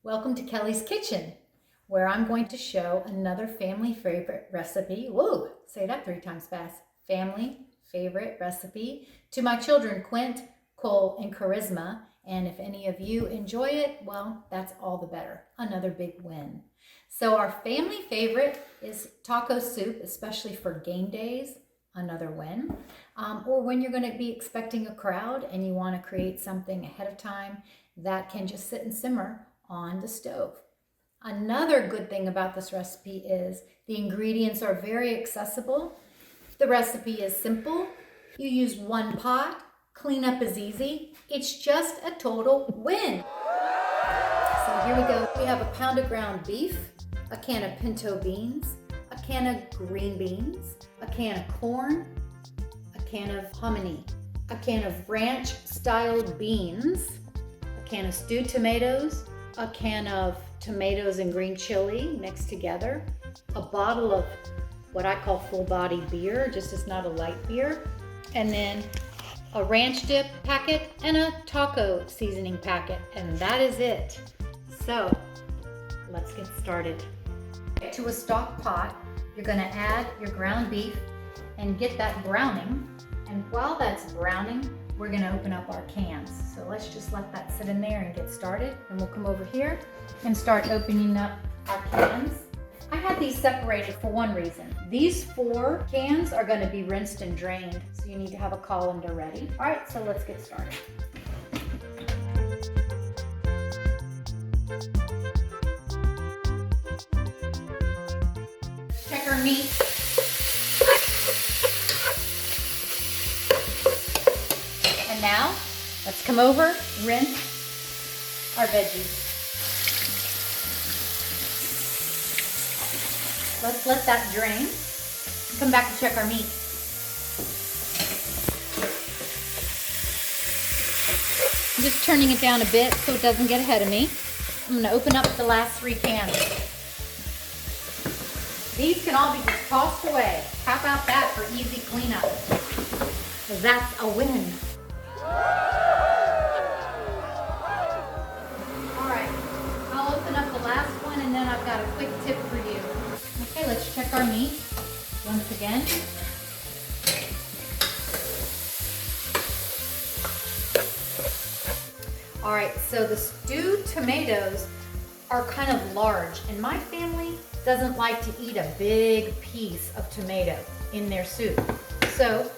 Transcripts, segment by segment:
Welcome to Kelly's Kitchen, where I'm going to show another family favorite recipe. Whoa, say that 3 times fast. Family favorite recipe to my children, Quint, Cole, and Charisma. And if any of you enjoy it, well, that's all the better. Another big win. So our family favorite is taco soup, especially for game days. Another win. Or when you're going to be expecting a crowd and you want to create something ahead of time that can just sit and simmer on the stove. Another good thing about this recipe is the ingredients are very accessible. The recipe is simple. You use 1 pot. Cleanup is easy. It's just a total win. So here we go. We have a pound of ground beef, a can of pinto beans, a can of green beans, a can of corn, a can of hominy, a can of ranch-styled beans, a can of stewed tomatoes, a can of tomatoes and green chili mixed together, a bottle of what I call full-body beer, just it's not a light beer, and then a ranch dip packet and a taco seasoning packet, and that is it. So let's get started. To a stock pot, you're going to add your ground beef and get that browning, and while that's browning, we're going to open up our cans. So let's just let that sit in there and get started, and we'll come over here and start opening up our cans. I had these separated for one reason. These 4 cans are going to be rinsed and drained, so you need to have a colander ready. All right, so let's get started. Check our meat. And now, let's come over, rinse our veggies. Let's let that drain. Come back to check our meat. I'm just turning it down a bit so it doesn't get ahead of me. I'm going to open up the last 3 cans. These can all be just tossed away. How about that for easy cleanup? Because that's a win. Alright, I'll open up the last one and then I've got a quick tip for you. Okay, let's check our meat once again. Alright, so the stewed tomatoes are kind of large, and my family doesn't like to eat a big piece of tomato in their soup. So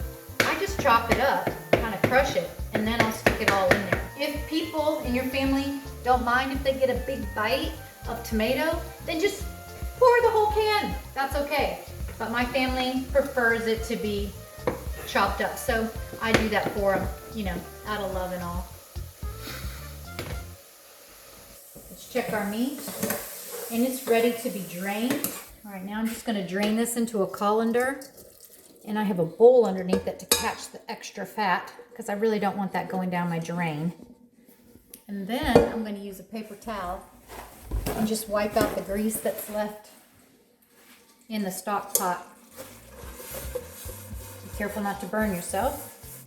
I just chop it up, kind of crush it, and then I'll stick it all in there. If people in your family don't mind if they get a big bite of tomato, then just pour the whole can. That's okay. But my family prefers it to be chopped up, so I do that for them, you know, out of love and all. Let's check our meat, and it's ready to be drained. All right, now I'm just going to drain this into a colander, and I have a bowl underneath it to catch the extra fat because I really don't want that going down my drain. And then I'm going to use a paper towel and just wipe out the grease that's left in the stock pot. Be careful not to burn yourself.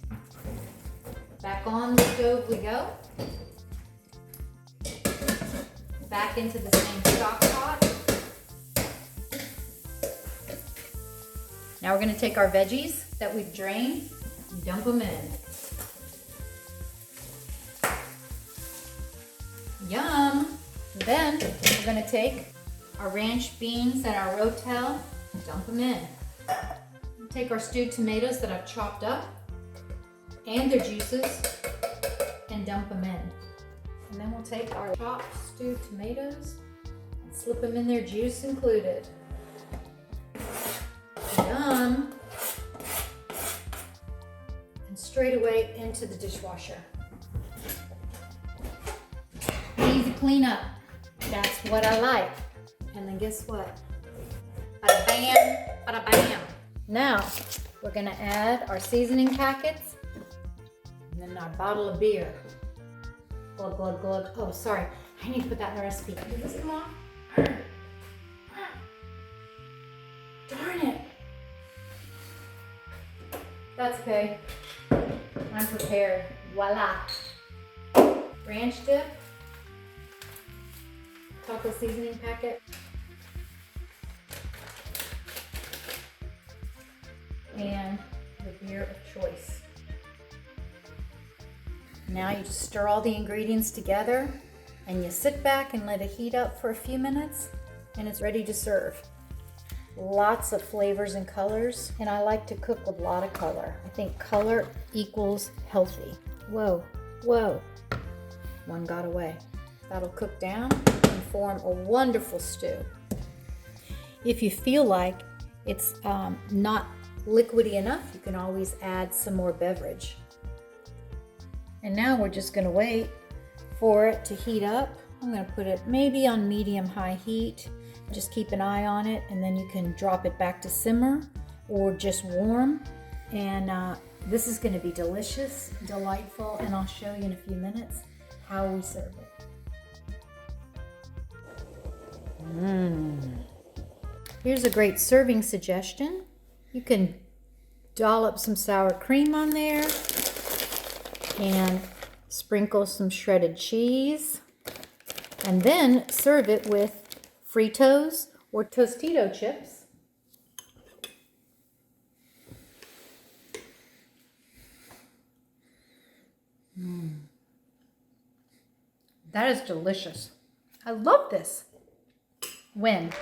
Back on the stove we go. Back into the same stock pot. Now we're going to take our veggies that we've drained and dump them in. Yum! Then we're going to take our ranch beans and our rotel and dump them in. Take our stewed tomatoes that I've chopped up and their juices and dump them in. And then we'll take our chopped stewed tomatoes and slip them in there, juice included. Yum! And straight away into the dishwasher. Easy cleanup. That's what I like. And then guess what? Bada bam, bada bam. Now, we're gonna add our seasoning packets and then our bottle of beer. Glug, glug, glug. Oh, sorry. I need to put that in the recipe. Did this come off? Darn it. That's okay. I'm prepared. Voila. Ranch dip. taco seasoning packet. And the beer of choice. Now you just stir all the ingredients together and you sit back and let it heat up for a few minutes and it's ready to serve. Lots of flavors and colors, and I like to cook with a lot of color. I think color equals healthy. Whoa, whoa, one got away. That'll cook down and form a wonderful stew. If you feel like it's not liquidy enough, you can always add some more beverage. And now we're just going to wait for it to heat up. I'm going to put it maybe on medium-high heat. Just keep an eye on it, and then you can drop it back to simmer or just warm. And this is going to be delicious, delightful, and I'll show you in a few minutes how we serve it. Here's a great serving suggestion. You can dollop some sour cream on there and sprinkle some shredded cheese, and then serve it with Fritos or Tostito chips. That is delicious. I love this. When?